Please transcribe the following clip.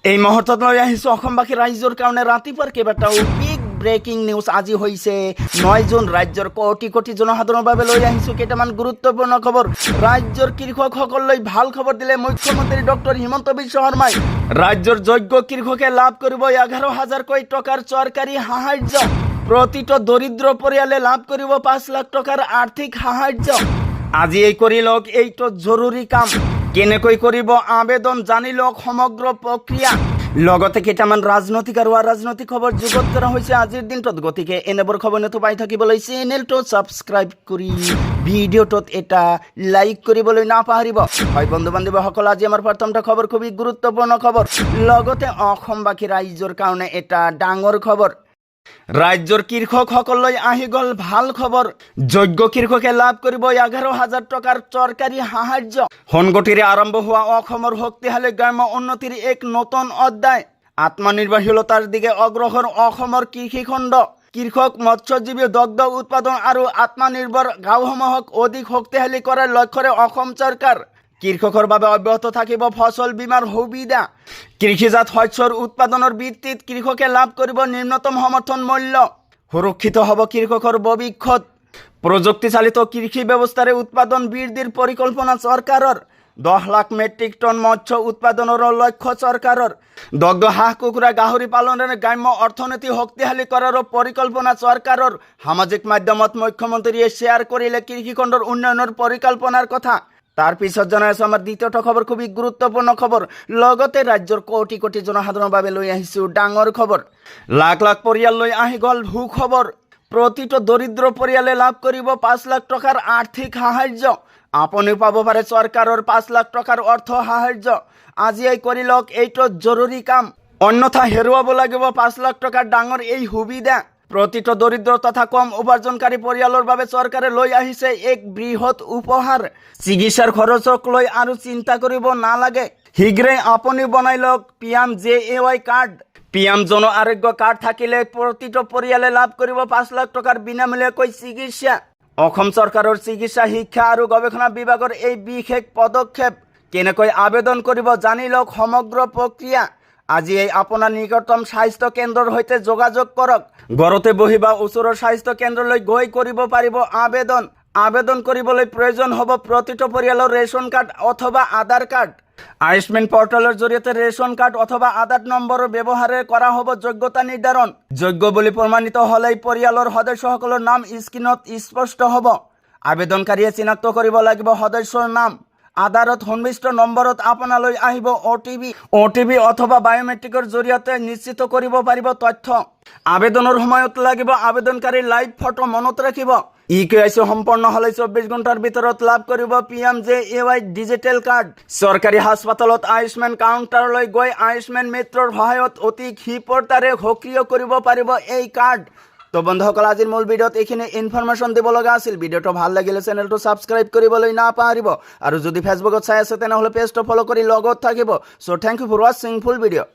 এই মুহূৰ্তত লৈ আহিছোঁ অসমবাসী ৰাইজৰ কাৰণে ৰাতিপুৱাৰ কেইবাটাও বিগ ব্ৰেকিং নিউজ আজি হৈছে 9 জুন ৰাজ্যৰ কোটি কোটি জনসাধাৰণৰ বাবে লৈ আহিছোঁ কেইটামান গুৰুত্বপূৰ্ণ খবৰ। ৰাজ্যৰ কৃষকসকললৈ ভাল খবৰ দিলে মুখ্যমন্ত্ৰী ডক্টৰ হিমন্ত বিশ্ব শৰ্মাই। ৰাজ্যৰ যোগ্য কৃষকে লাভ কৰিব 11,000 কোটি টকাৰ চৰকাৰী সাহায্য। প্ৰতিটো দৰিদ্ৰ পৰিয়ালে লাভ কৰিব 5 লাখ টকাৰ আৰ্থিক সাহায্য। আজি এই কৰি লওক এইটো জৰুৰী কাম। কেনেকৈ কৰিব আবেদন জানি লওক সমগ্ৰ প্ৰক্ৰিয়া। লগতে কেইটামান ৰাজনৈতিক আৰু অৰাজনৈতিক খবৰ যুগত কৰা হৈছে আজিৰ দিনটোত। গতিকে এনেবোৰ খবৰ পাই থাকিবলৈ চেনেলটো ছাবস্ক্ৰাইব কৰি ভিডিঅ'টোত এটা লাইক কৰিবলৈ নাপাহৰিব। হয় বন্ধু বান্ধৱীসকল, আজি আমাৰ প্ৰথমটা খবৰ খুবেই গুৰুত্বপূৰ্ণ খবৰ। লগতে অসমবাসী ৰাইজৰ কাৰণে এটা ডাঙৰ খবৰ। ৰাজ্যৰ কৃষকসকললৈ আহি গ'ল ভাল খবৰ। যোগ্য কৃষকে লাভ কৰিব 11,000 টকাৰ চৰকাৰী সাহায্য। সংগঠিৰে আৰম্ভ হোৱা অসমৰ শক্তিশালী গ্ৰাম্য উন্নতিৰ এক নতুন অধ্যায়। আত্মনিৰ্ভৰশীলতাৰ দিকে অগ্ৰসৰ অসমৰ কৃষিখণ্ড। কৃষক, মৎস্যজীৱী, দুগ্ধ উৎপাদন আৰু আত্মনিৰ্ভৰ গাঁওসমূহক অধিক শক্তিশালী কৰাৰ লক্ষ্যৰে অসম চৰকাৰ কৃষকৰ বাবে অব্যাহত থাকিব ফসল বীমাৰ সুবিধা। কৃষিজাত শস্যৰ উৎপাদনৰ ভিত্তিত কৃষকে লাভ কৰিব নিম্নতম সমৰ্থন মূল্য। সুৰক্ষিত হ'ব কৃষকৰ ভৱিষ্যত। প্ৰযুক্তিচালিত কৃষি ব্যৱস্থাৰে উৎপাদন বৃদ্ধিৰ পৰিকল্পনা চৰকাৰৰ। 10 লাখ মেট্ৰিক টন মৎস্য উৎপাদনৰ লক্ষ্য চৰকাৰৰ। দুগ্ধ, হাঁহ, কুকুৰা, গাহৰি পালনেৰে গ্ৰাম্য অৰ্থনীতি শক্তিশালী কৰাৰ পৰিকল্পনা চৰকাৰৰ। সামাজিক মাধ্যমত মুখ্যমন্ত্ৰীয়ে শ্বেয়াৰ কৰিলে কৃষিখণ্ডৰ উন্নয়নৰ পৰিকল্পনাৰ কথা। তাৰ পিছত জনাই আছোঁ আমাৰ দ্বিতীয়টো খবৰ, খুবেই গুৰুত্বপূৰ্ণ খবৰ। লগতে ৰাজ্যৰ কোটি কোটি জনসাধাৰণৰ বাবে লৈ আহিছোঁ ডাঙৰ খবৰ। লাখ লাখ পৰিয়াল লৈ আহি গ'ল সুখবৰ। প্ৰতিটো দৰিদ্ৰ পৰিয়ালে লাভ কৰিব 5 লাখ টকাৰ আৰ্থিক সাহায্য। আপুনিও পাব পাৰে চৰকাৰৰ 5 লাখ টকাৰ অৰ্থ সাহায্য। আজিয়েই কৰি লওক এইটো জৰুৰী কাম, অন্যথা হেৰুৱাব লাগিব 5 লাখ টকাৰ ডাঙৰ এই সুবিধা। প্ৰতিটো দৰিদ্ৰ তথা কম উপাৰ্জনকাৰী পৰিয়ালৰ বাবে চৰকাৰে লৈ আহিছে এক বৃহৎ উপহাৰ। চিকিৎসাৰ খৰচক লৈ আৰু চিন্তা কৰিব নালাগে। শীঘ্ৰেই আপুনি বনাই লওক PMJAY card. PM Jan Arogya card থাকিলে প্ৰতিটো পৰিয়ালে লাভ কৰিব 5 লাখ টকাৰ বিনামূলীয়াকৈ চিকিৎসা। অসম চৰকাৰৰ চিকিৎসা, শিক্ষা আৰু গৱেষণা বিভাগৰ এই বিশেষ পদক্ষেপ। কেনেকৈ আবেদন কৰিব জানি লওক সমগ্ৰ প্ৰক্ৰিয়া। আজি এই আপোনাৰ নিকটতম স্বাস্থ্য কেন্দ্ৰৰ সৈতে যোগাযোগ কৰক। ঘৰতে বহি বা ওচৰৰ স্বাস্থ্য কেন্দ্ৰলৈ গৈ কৰিব পাৰিব আবেদন। আবেদন কৰিবলৈ প্ৰয়োজন হ'ব প্ৰতিটো পৰিয়ালৰ ৰেচন কাৰ্ড অথবা আধাৰ কাৰ্ড। আয়ুষ্মান পৰ্টেলৰ জৰিয়তে ৰেচন কাৰ্ড অথবা আধাৰ নম্বৰৰ ব্যৱহাৰে কৰা হ'ব যোগ্যতা নিৰ্ধাৰণ। যোগ্য বুলি প্ৰমাণিত হ'লেই পৰিয়ালৰ সদস্যসকলৰ নাম স্ক্ৰীনত স্পষ্ট হ'ব। আবেদনকাৰীয়ে চিনাক্ত কৰিব লাগিব সদস্যৰ নাম। আধাৰত সন্নিৱিষ্ট নম্বৰত আপোনালৈ আহিব OTP অথবা বায়োমেট্ৰিকৰ জৰিয়তে নিশ্চিত কৰিব পাৰিব তথ্য। আবেদনৰ সময়ত লাগিব আবেদনকাৰীৰ লাইভ ফটো। মনত ৰাখিব, EKYC সম্পন্ন হ'লে 24 ঘণ্টাৰ ভিতৰত লাভ কৰিব PMJAY ডিজিটেল কাৰ্ড। চৰকাৰী হাস্পাতালত আয়ুষ্মান কাউণ্টাৰলৈ গৈ আয়ুষ্মান মিত্ৰৰ সহায়ত অতি ক্ষীপ্ৰতাৰে সক্ৰিয় কৰিব পাৰিব এই কাৰ্ড। তো বন্ধুসকল, আজিৰ মূল ভিডিঅ'ত এইখিনি ইনফৰমেশ্যন দিব লগা আছিল। ভিডিঅ'টো ভাল লাগিলে চেনেলটো ছাবস্ক্ৰাইব কৰিবলৈ নাপাহৰিব। আৰু যদি ফেচবুকত চাই আছে তেনেহ'লে পেজটো ফ'ল' কৰি লগত থাকিব। চ' থেংক ইউ ফৰ ৱাচিং ফুল ভিডিঅ'।